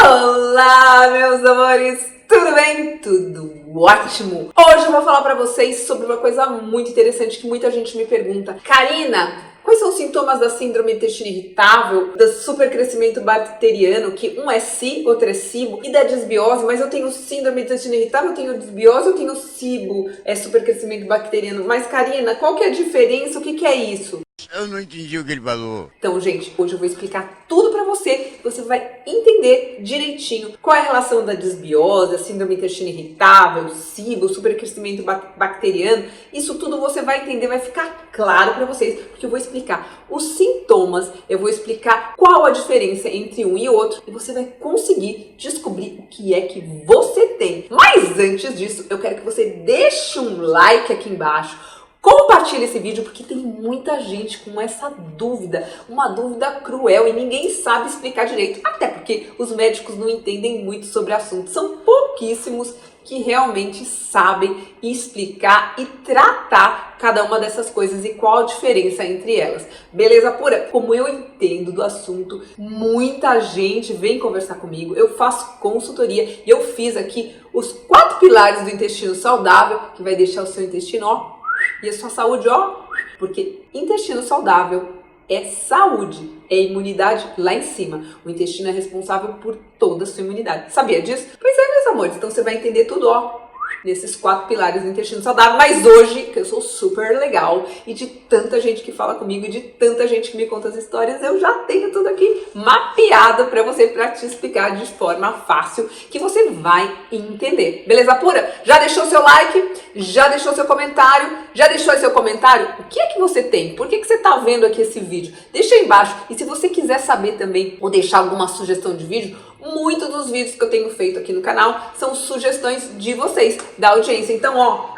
Olá, meus amores! Tudo bem? Tudo ótimo! Hoje eu vou falar pra vocês sobre uma coisa muito interessante que muita gente me pergunta. Karina, quais são os sintomas da síndrome do intestino irritável, do supercrescimento bacteriano, que um é SI, outro é SIBO, e da disbiose, mas eu tenho síndrome do intestino irritável, eu tenho disbiose, eu tenho SIBO, é supercrescimento bacteriano. Mas Karina, qual que é a diferença? O que que é isso? Eu não entendi o que ele falou. Então, gente, hoje eu vou explicar tudo pra você. Você vai entender direitinho qual é a relação da disbiose, a síndrome do intestino irritável, o SIBO, o supercrescimento bacteriano. Isso tudo você vai entender, vai ficar claro pra vocês, porque eu vou explicar os sintomas, eu vou explicar qual a diferença entre um e outro, e você vai conseguir descobrir o que é que você tem. Mas antes disso, eu quero que você deixe um like aqui embaixo. Compartilhe esse vídeo porque tem muita gente com essa dúvida, uma dúvida cruel e ninguém sabe explicar direito, até porque os médicos não entendem muito sobre o assunto, são pouquíssimos que realmente sabem explicar e tratar cada uma dessas coisas e qual a diferença entre elas. Beleza pura? Como eu entendo do assunto, muita gente vem conversar comigo, eu faço consultoria e eu fiz aqui os 4 pilares do intestino saudável, que vai deixar o seu intestino, ó, e a sua saúde, ó, porque intestino saudável é saúde, é imunidade lá em cima. O intestino é responsável por toda a sua imunidade. Sabia disso? Pois é, meus amores, então você vai entender tudo, ó, nesses 4 pilares do intestino saudável. Mas hoje, que eu sou super legal e de tanta gente que fala comigo e de tanta gente que me conta as histórias, eu já tenho tudo aqui mapeado pra você, pra te explicar de forma fácil que você vai entender. Beleza pura? Já deixou seu like? Já deixou seu comentário? Já deixou seu comentário? O que é que você tem? Por que você tá vendo aqui esse vídeo? Deixa aí embaixo. E se você quiser saber também ou deixar alguma sugestão de vídeo, muitos dos vídeos que eu tenho feito aqui no canal são sugestões de vocês, da audiência. Então, ó,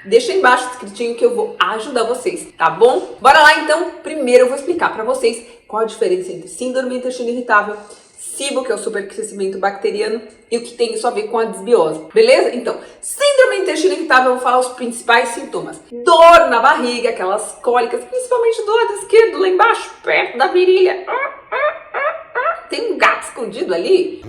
deixa aí embaixo escritinho que eu vou ajudar vocês, tá bom? Bora lá então. Primeiro eu vou explicar pra vocês qual a diferença entre síndrome do intestino irritável, SIBO, que é o supercrescimento bacteriano, e o que tem isso a ver com a disbiose, beleza? Então, síndrome do intestino irritável, eu vou falar os principais sintomas. Dor na barriga, aquelas cólicas, principalmente do lado esquerdo, lá embaixo, perto da virilha. Tem um gato escondido ali?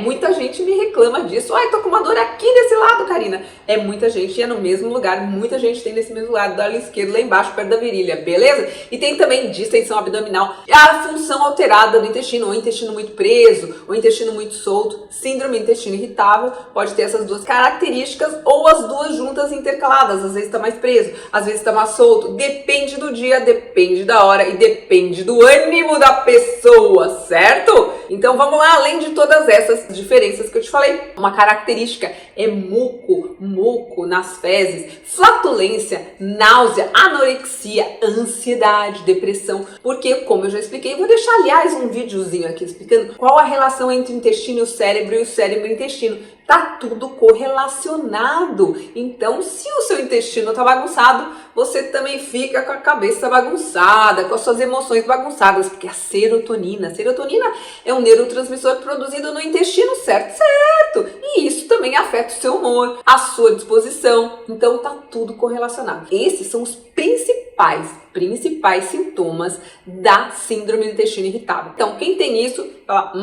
Muita gente me reclama disso. Ai, tô com uma dor aqui desse lado, Karina. É muita gente e é no mesmo lugar. Muita gente tem nesse mesmo lado, do lado esquerdo, lá embaixo, perto da virilha, beleza? E tem também distensão abdominal, a função alterada do intestino, ou intestino muito preso, ou intestino muito solto. Síndrome do intestino irritável pode ter essas duas características ou as duas juntas intercaladas. Às vezes tá mais preso, às vezes tá mais solto. Depende do dia, depende da hora e depende do ânimo da pessoa, certo? Então vamos lá, além de todas essas diferenças que eu te falei, uma característica é muco nas fezes, flatulência, náusea, anorexia, ansiedade, depressão, porque, como eu já expliquei, vou deixar, aliás, um videozinho aqui explicando qual a relação entre o intestino e o cérebro e o intestino. Tá tudo correlacionado. Então, se o seu intestino tá bagunçado, você também fica com a cabeça bagunçada, com as suas emoções bagunçadas, porque a serotonina é um neurotransmissor produzido no intestino, certo? E isso também afeta o seu humor, a sua disposição. Então, tá tudo correlacionado. Esses são os principais sintomas da síndrome do intestino irritável. Então, quem tem isso, fala,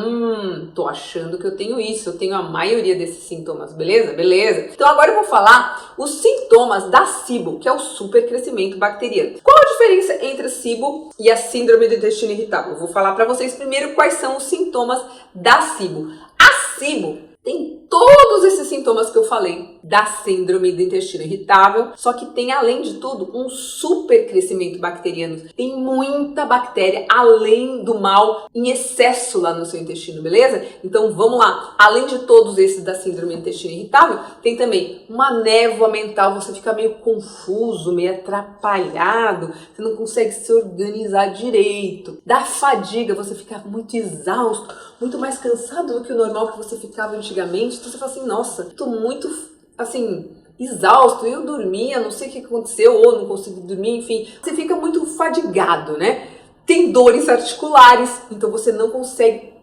tô achando que eu tenho isso, eu tenho a maioria desses sintomas, beleza? Beleza. Então, agora eu vou falar os sintomas da SIBO, que é o supercrescimento bacteriano. Qual a diferença entre a SIBO e a síndrome do intestino irritável? Eu vou falar para vocês primeiro quais são os sintomas da SIBO. A SIBO tem todos esses sintomas que eu falei da síndrome do intestino irritável, só que tem, além de tudo, um supercrescimento bacteriano. Tem muita bactéria, além do mal, em excesso lá no seu intestino, beleza? Então vamos lá. Além de todos esses da síndrome do intestino irritável, tem também uma névoa mental, você fica meio confuso, meio atrapalhado, você não consegue se organizar direito. Da fadiga, você fica muito exausto, muito mais cansado do que o normal que você ficava antigamente. Então você fala assim, nossa, tô muito, assim, exausto, eu dormia, não sei o que aconteceu, ou não consegui dormir, enfim. Você fica muito fadigado, né? Tem dores articulares, então você não consegue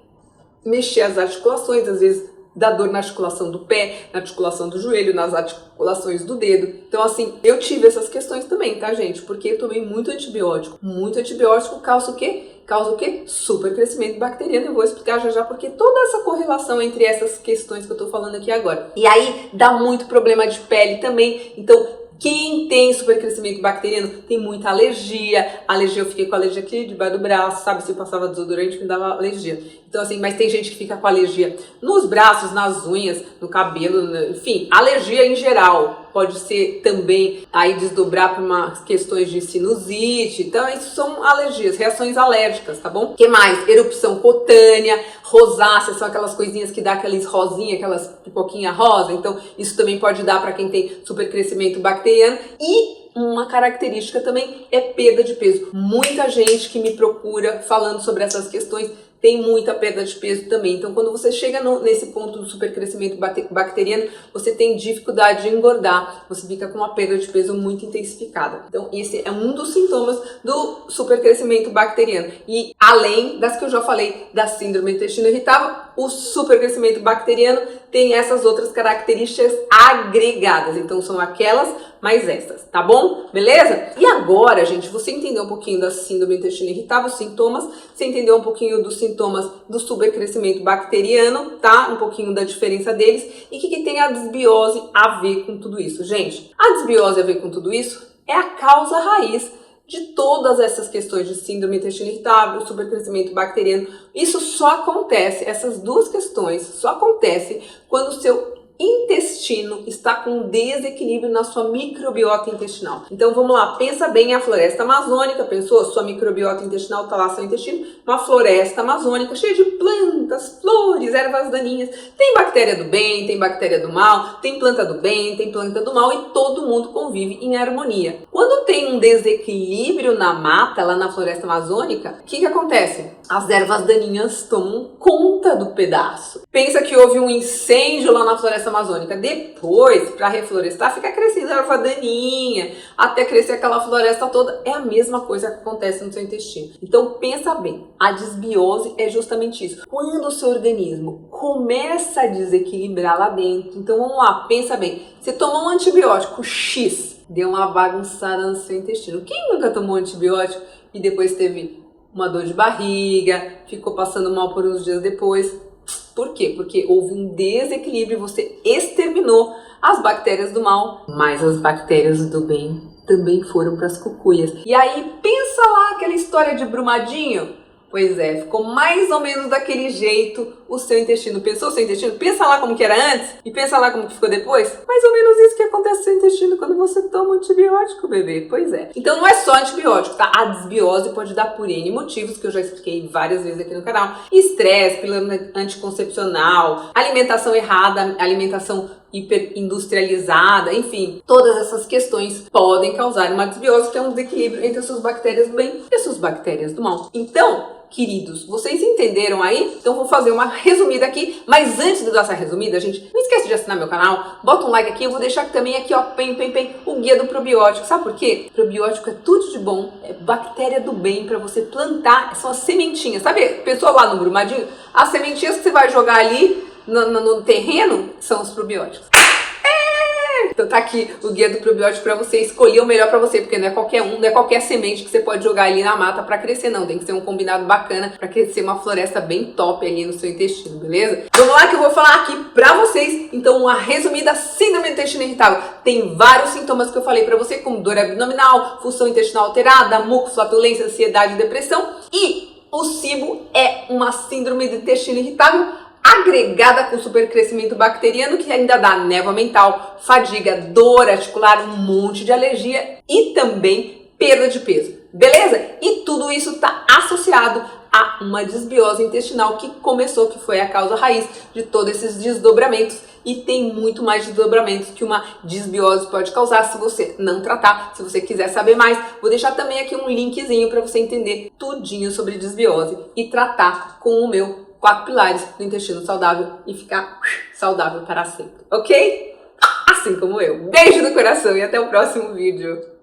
mexer as articulações, às vezes dá dor na articulação do pé, na articulação do joelho, nas articulações do dedo. Então, assim, eu tive essas questões também, tá, gente? Porque eu tomei muito antibiótico causa o quê? causa o quê? Supercrescimento bacteriano. Eu vou explicar já já porque toda essa correlação entre essas questões que eu tô falando aqui agora. E aí dá muito problema de pele também. Então, quem tem supercrescimento bacteriano tem muita alergia. Alergia, eu fiquei com alergia aqui debaixo do braço, sabe? Se eu passava desodorante, me dava alergia. Então, assim, mas tem gente que fica com alergia nos braços, nas unhas, no cabelo, enfim, alergia em geral. Pode ser também aí desdobrar para umas questões de sinusite. Então, isso são alergias, reações alérgicas, tá bom? O que mais? Erupção cutânea, rosácea, são aquelas coisinhas que dá aqueles rosinha, aquelas pipoquinha rosa. Então, isso também pode dar para quem tem supercrescimento bacteriano. E uma característica também é perda de peso. Muita gente que me procura falando sobre essas questões tem muita perda de peso também. Então, quando você chega nesse ponto do supercrescimento bacteriano, você tem dificuldade de engordar, você fica com uma perda de peso muito intensificada. Então, esse é um dos sintomas do supercrescimento bacteriano. E além das que eu já falei, da síndrome do intestino irritável, o supercrescimento bacteriano tem essas outras características agregadas. Então, são aquelas mais essas, tá bom? Beleza? E agora, gente, você entendeu um pouquinho da síndrome do intestino irritável, os sintomas, você entendeu um pouquinho dos sintomas do supercrescimento bacteriano, tá? Um pouquinho da diferença deles. E o que tem a desbiose a ver com tudo isso? Gente, a desbiose a ver com tudo isso é a causa raiz de todas essas questões de síndrome do intestino irritável, supercrescimento bacteriano. Isso só acontece, essas duas questões só acontecem quando o seu intestino está com desequilíbrio na sua microbiota intestinal. Então vamos lá, pensa bem a floresta amazônica, pensou? Sua microbiota intestinal está lá, seu intestino, uma floresta amazônica cheia de plantas, flores, ervas daninhas. Tem bactéria do bem, tem bactéria do mal, tem planta do bem, tem planta do mal e todo mundo convive em harmonia. Quando tem um desequilíbrio na mata, lá na floresta amazônica, o que acontece? As ervas daninhas tomam conta do pedaço. Pensa que houve um incêndio lá na floresta amazônica. Depois, para reflorestar, fica crescendo a erva daninha, até crescer aquela floresta toda. É a mesma coisa que acontece no seu intestino. Então, pensa bem. A desbiose é justamente isso. Quando o seu organismo começa a desequilibrar lá dentro. Então, vamos lá, pensa bem. Você tomou um antibiótico X, deu uma bagunçada no seu intestino. Quem nunca tomou antibiótico e depois teve uma dor de barriga, ficou passando mal por uns dias depois? Por quê? Porque houve um desequilíbrio, você exterminou as bactérias do mal, mas as bactérias do bem também foram para as cucuias. E aí, pensa lá aquela história de Brumadinho? Pois é, ficou mais ou menos daquele jeito o seu intestino. Pensou o seu intestino? Pensa lá como que era antes e pensa lá como que ficou depois. Mais ou menos isso que acontece no seu intestino quando você toma antibiótico, bebê. Pois é. Então não é só antibiótico, tá? A desbiose pode dar por N motivos, que eu já expliquei várias vezes aqui no canal. Estresse, pílula anticoncepcional, alimentação errada, alimentação hiperindustrializada, enfim, todas essas questões podem causar uma desbiose, que é um desequilíbrio entre as suas bactérias do bem e as suas bactérias do mal. Então, queridos, vocês entenderam aí? Então vou fazer uma resumida aqui, mas antes de dar essa resumida, gente, não esquece de assinar meu canal, bota um like aqui, eu vou deixar também aqui, ó, o guia do probiótico. Sabe por quê? Probiótico é tudo de bom, é bactéria do bem para você plantar, são as sementinhas. Sabe, pessoal lá no Brumadinho, as sementinhas que você vai jogar ali no terreno são os probióticos. Então tá aqui o guia do probiótico para você escolher o melhor para você, porque não é qualquer um, não é qualquer semente que você pode jogar ali na mata para crescer, não. Tem que ser um combinado bacana para crescer uma floresta bem top ali no seu intestino, beleza? Vamos lá que eu vou falar aqui para vocês, então, uma resumida síndrome do intestino irritável. Tem vários sintomas que eu falei para você, como dor abdominal, função intestinal alterada, muco, flatulência, ansiedade e depressão. E o SIBO é uma síndrome do intestino irritável agregada com supercrescimento bacteriano, que ainda dá névoa mental, fadiga, dor articular, um monte de alergia e também perda de peso, beleza? E tudo isso está associado a uma desbiose intestinal que começou, que foi a causa raiz de todos esses desdobramentos, e tem muito mais desdobramentos que uma desbiose pode causar se você não tratar. Se você quiser saber mais, vou deixar também aqui um linkzinho para você entender tudinho sobre desbiose e tratar com o meu 4 pilares do intestino saudável e ficar saudável para sempre, ok? Assim como eu. Beijo no coração e até o próximo vídeo.